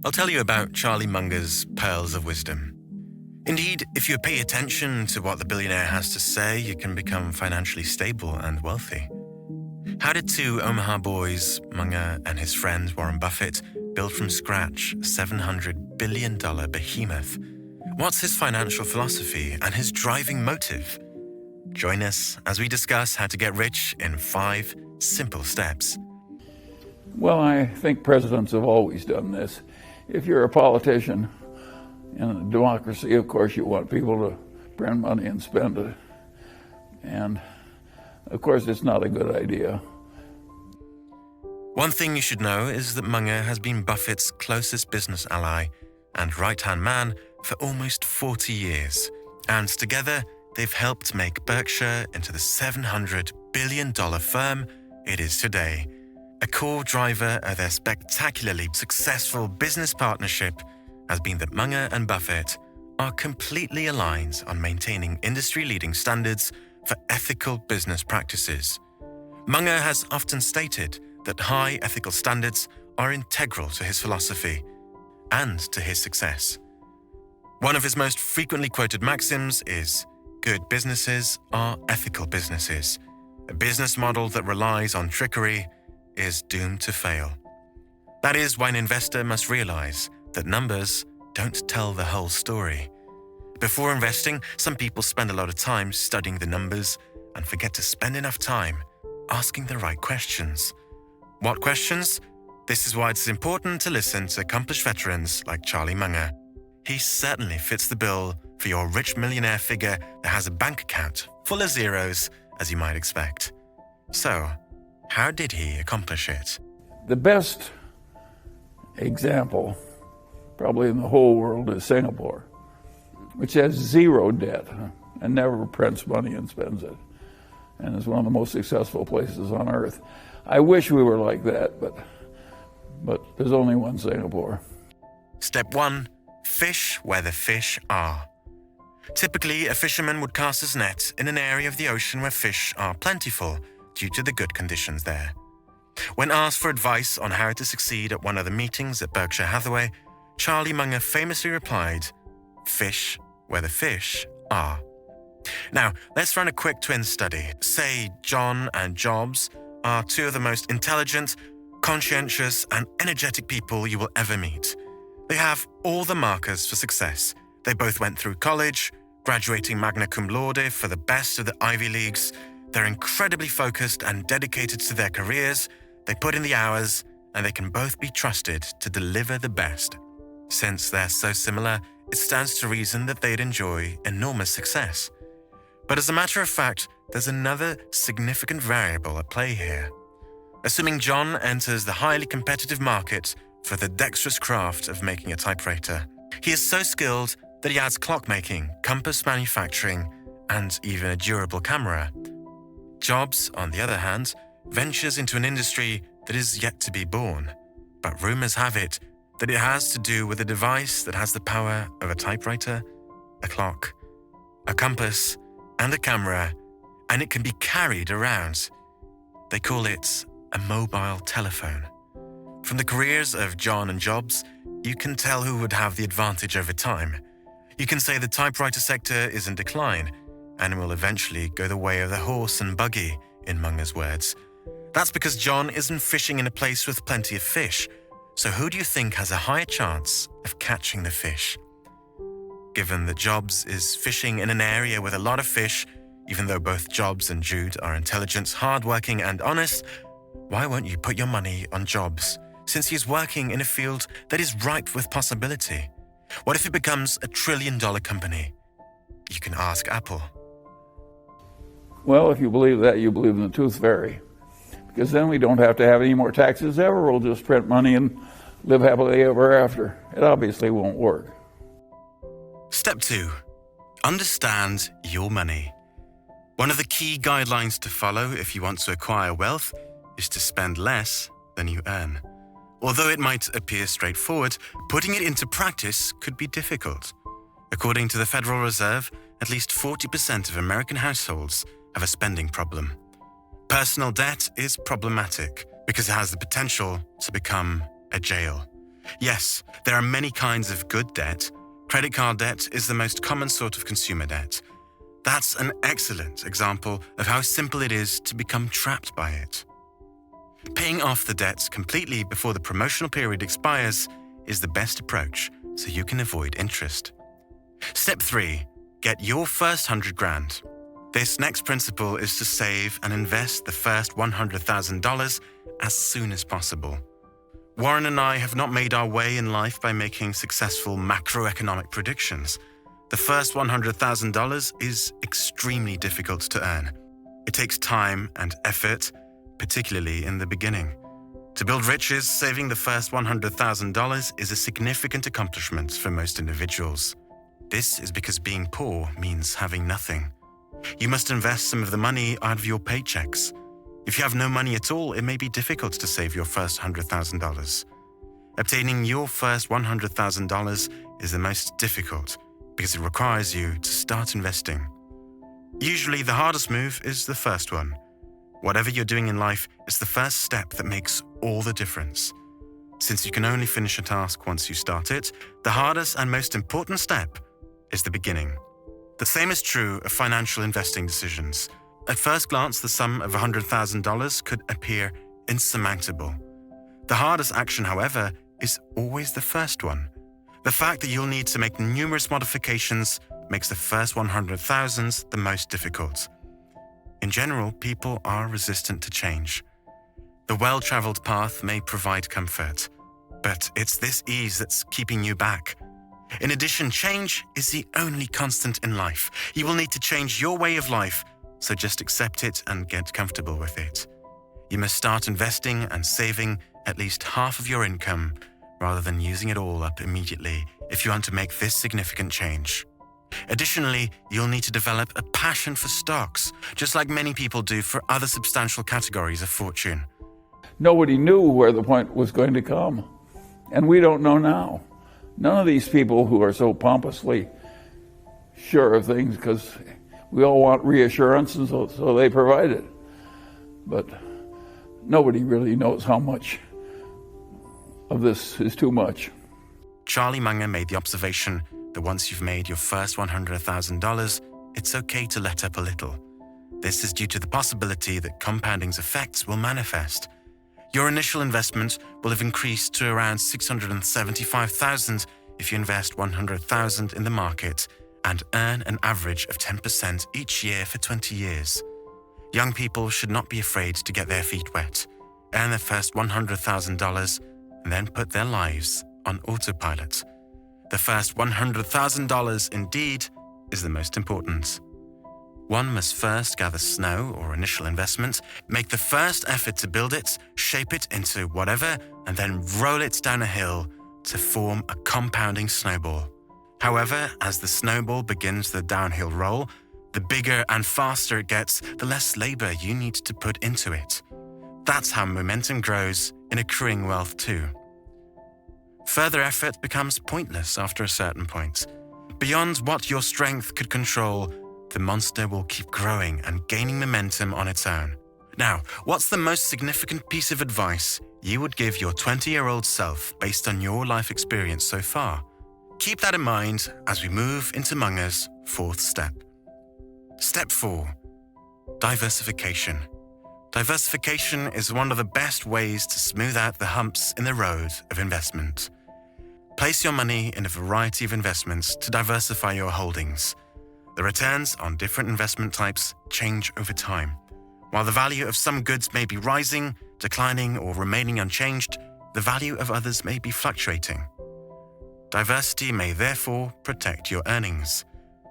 I'll tell you about Charlie Munger's pearls of wisdom. Indeed, if you pay attention to what the billionaire has to say, you can become financially stable and wealthy. How did two Omaha boys, Munger and his friend Warren Buffett, build from scratch a $700 billion behemoth? What's his financial philosophy and his driving motive? Join us as we discuss how to get rich in 5 simple steps. Well, I think presidents have always done this. If you're a politician in a democracy, of course, you want people to print money and spend it. And, of course, it's not a good idea. One thing you should know is that Munger has been Buffett's closest business ally and right-hand man for almost 40 years. And together, they've helped make Berkshire into the $700 billion firm it is today. A core driver of their spectacularly successful business partnership has been that Munger and Buffett are completely aligned on maintaining industry-leading standards for ethical business practices. Munger has often stated that high ethical standards are integral to his philosophy and to his success. One of his most frequently quoted maxims is, "Good businesses are ethical businesses. A business model that relies on trickery is doomed to fail." That is why an investor must realize that numbers don't tell the whole story. Before investing, some people spend a lot of time studying the numbers and forget to spend enough time asking the right questions. What questions? This is why it's important to listen to accomplished veterans like Charlie Munger. He certainly fits the bill for your rich millionaire figure that has a bank account full of zeros, as you might expect. So, how did he accomplish it? The best example, probably in the whole world, is Singapore, which has zero debt and never prints money and spends it, and is one of the most successful places on earth. I wish we were like that, but there's only one Singapore. Step 1. Fish where the fish are. Typically, a fisherman would cast his net in an area of the ocean where fish are plentiful due to the good conditions there. When asked for advice on how to succeed at one of the meetings at Berkshire Hathaway, Charlie Munger famously replied, "Fish where the fish are." Now, let's run a quick twin study. Say John and Jobs are two of the most intelligent, conscientious, and energetic people you will ever meet. They have all the markers for success. They both went through college, graduating magna cum laude for the best of the Ivy Leagues. They're incredibly focused and dedicated to their careers. They put in the hours, and they can both be trusted to deliver the best. Since they're so similar, it stands to reason that they'd enjoy enormous success. But as a matter of fact, there's another significant variable at play here. Assuming John enters the highly competitive market for the dexterous craft of making a typewriter, he is so skilled that he adds clockmaking, compass manufacturing, and even a durable camera. Jobs, on the other hand, ventures into an industry that is yet to be born, but rumors have it that it has to do with a device that has the power of a typewriter, a clock, a compass, and a camera, and it can be carried around. They call it a mobile telephone. From the careers of John and Jobs, you can tell who would have the advantage over time. You can say the typewriter sector is in decline and will eventually go the way of the horse and buggy, in Munger's words. That's because John isn't fishing in a place with plenty of fish. So who do you think has a higher chance of catching the fish? Given that Jobs is fishing in an area with a lot of fish, even though both Jobs and Jude are intelligent, hardworking, and honest, why won't you put your money on Jobs, since he's working in a field that is ripe with possibility? What if it becomes a $1 trillion company? You can ask Apple. Well, if you believe that, you believe in the tooth fairy, because then we don't have to have any more taxes ever. We'll just print money and live happily ever after. It obviously won't work. Step 2. Understand your money. One of the key guidelines to follow if you want to acquire wealth is to spend less than you earn. Although it might appear straightforward, putting it into practice could be difficult. According to the Federal Reserve, at least 40% of American households have a spending problem. Personal debt is problematic because it has the potential to become a jail. Yes, there are many kinds of good debt. Credit card debt is the most common sort of consumer debt. That's an excellent example of how simple it is to become trapped by it. Paying off the debt completely before the promotional period expires is the best approach so you can avoid interest. Step 3. Get your first 100 grand. This next principle is to save and invest the first $100,000 as soon as possible. Warren and I have not made our way in life by making successful macroeconomic predictions. The first $100,000 is extremely difficult to earn. It takes time and effort, particularly in the beginning. To build riches, saving the first $100,000 is a significant accomplishment for most individuals. This is because being poor means having nothing. You must invest some of the money out of your paychecks. If you have no money at all, it may be difficult to save your first $100,000. Obtaining your first $100,000 is the most difficult because it requires you to start investing. Usually, the hardest move is the first one. Whatever you're doing in life is the first step that makes all the difference. Since you can only finish a task once you start it, the hardest and most important step is the beginning. The same is true of financial investing decisions. At first glance, the sum of $100,000 could appear insurmountable. The hardest action, however, is always the first one. The fact that you'll need to make numerous modifications makes the first 100,000 the most difficult. In general, people are resistant to change. The well-traveled path may provide comfort, but it's this ease that's keeping you back. In addition, change is the only constant in life. You will need to change your way of life, so just accept it and get comfortable with it. You must start investing and saving at least half of your income rather than using it all up immediately if you want to make this significant change. Additionally, you'll need to develop a passion for stocks, just like many people do for other substantial categories of fortune. Nobody knew where the point was going to come, and we don't know now. None of these people who are so pompously sure of things, because we all want reassurance, and so they provide it. But nobody really knows how much of this is too much. Charlie Munger made the observation that once you've made your first $100,000, it's okay to let up a little. This is due to the possibility that compounding's effects will manifest. Your initial investment will have increased to around $675,000 if you invest $100,000 in the market and earn an average of 10% each year for 20 years. Young people should not be afraid to get their feet wet, earn their first $100,000, and then put their lives on autopilot. The first $100,000 indeed is the most important. One must first gather snow or initial investment, make the first effort to build it, shape it into whatever, and then roll it down a hill to form a compounding snowball. However, as the snowball begins the downhill roll, the bigger and faster it gets, the less labor you need to put into it. That's how momentum grows in accruing wealth too. Further effort becomes pointless after a certain point. Beyond what your strength could control, the monster will keep growing and gaining momentum on its own. Now, what's the most significant piece of advice you would give your 20-year-old self based on your life experience so far? Keep that in mind as we move into Munger's fourth step. Step 4. Diversification. Diversification is one of the best ways to smooth out the humps in the road of investment. Place your money in a variety of investments to diversify your holdings. The returns on different investment types change over time. While the value of some goods may be rising, declining, or remaining unchanged, the value of others may be fluctuating. Diversity may therefore protect your earnings.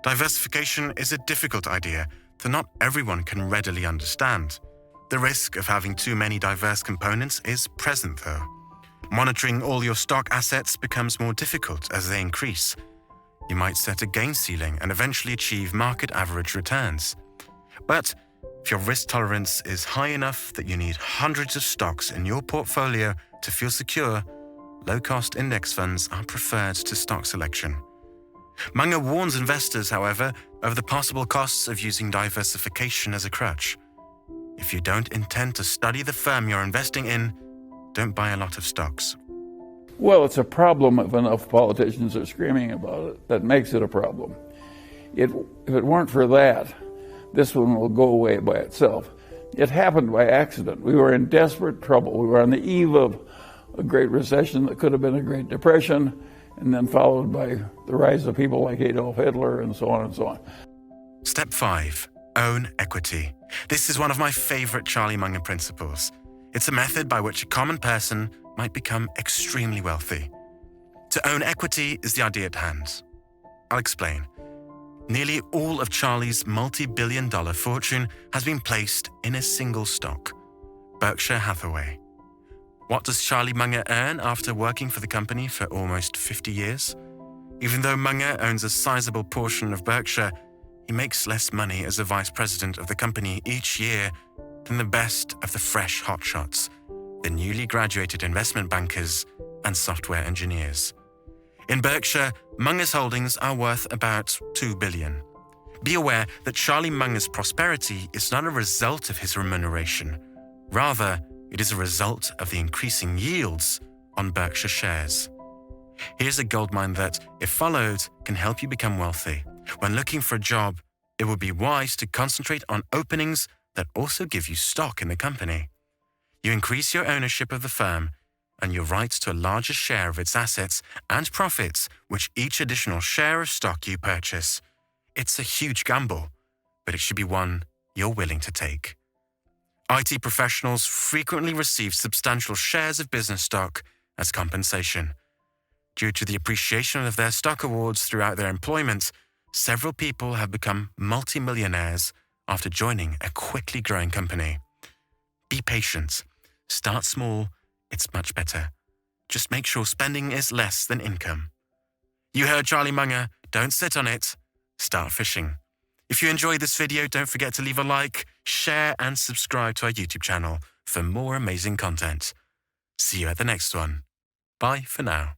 Diversification is a difficult idea that not everyone can readily understand. The risk of having too many diverse components is present though. Monitoring all your stock assets becomes more difficult as they increase. You might set a gain ceiling and eventually achieve market average returns. But if your risk tolerance is high enough that you need hundreds of stocks in your portfolio to feel secure, low-cost index funds are preferred to stock selection. Munger warns investors, however, of the possible costs of using diversification as a crutch. If you don't intend to study the firm you're investing in, don't buy a lot of stocks. Well, it's a problem if enough politicians are screaming about it. That makes it a problem. If it weren't for that, this one will go away by itself. It happened by accident. We were in desperate trouble. We were on the eve of a great recession that could have been a Great Depression, and then followed by the rise of people like Adolf Hitler and so on and so on. Step 5. Own equity. This is one of my favorite Charlie Munger principles. It's a method by which a common person might become extremely wealthy. To own equity is the idea at hand. I'll explain. Nearly all of Charlie's multi-billion-dollar fortune has been placed in a single stock, Berkshire Hathaway. What does Charlie Munger earn after working for the company for almost 50 years? Even though Munger owns a sizable portion of Berkshire, he makes less money as a vice president of the company each year than the best of the fresh hotshots, the newly graduated investment bankers and software engineers. In Berkshire, Munger's holdings are worth about $2 billion. Be aware that Charlie Munger's prosperity is not a result of his remuneration. Rather, it is a result of the increasing yields on Berkshire shares. Here's a goldmine that, if followed, can help you become wealthy. When looking for a job, it would be wise to concentrate on openings that also give you stock in the company. You increase your ownership of the firm and your right to a larger share of its assets and profits with each additional share of stock you purchase. It's a huge gamble, but it should be one you're willing to take. IT professionals frequently receive substantial shares of business stock as compensation. Due to the appreciation of their stock awards throughout their employment, several people have become multimillionaires after joining a quickly growing company. Be patient. Start small. It's much better. Just make sure spending is less than income. You heard Charlie Munger. Don't sit on it. Start fishing. If you enjoyed this video, don't forget to leave a like, share, and subscribe to our YouTube channel for more amazing content. See you at the next one. Bye for now.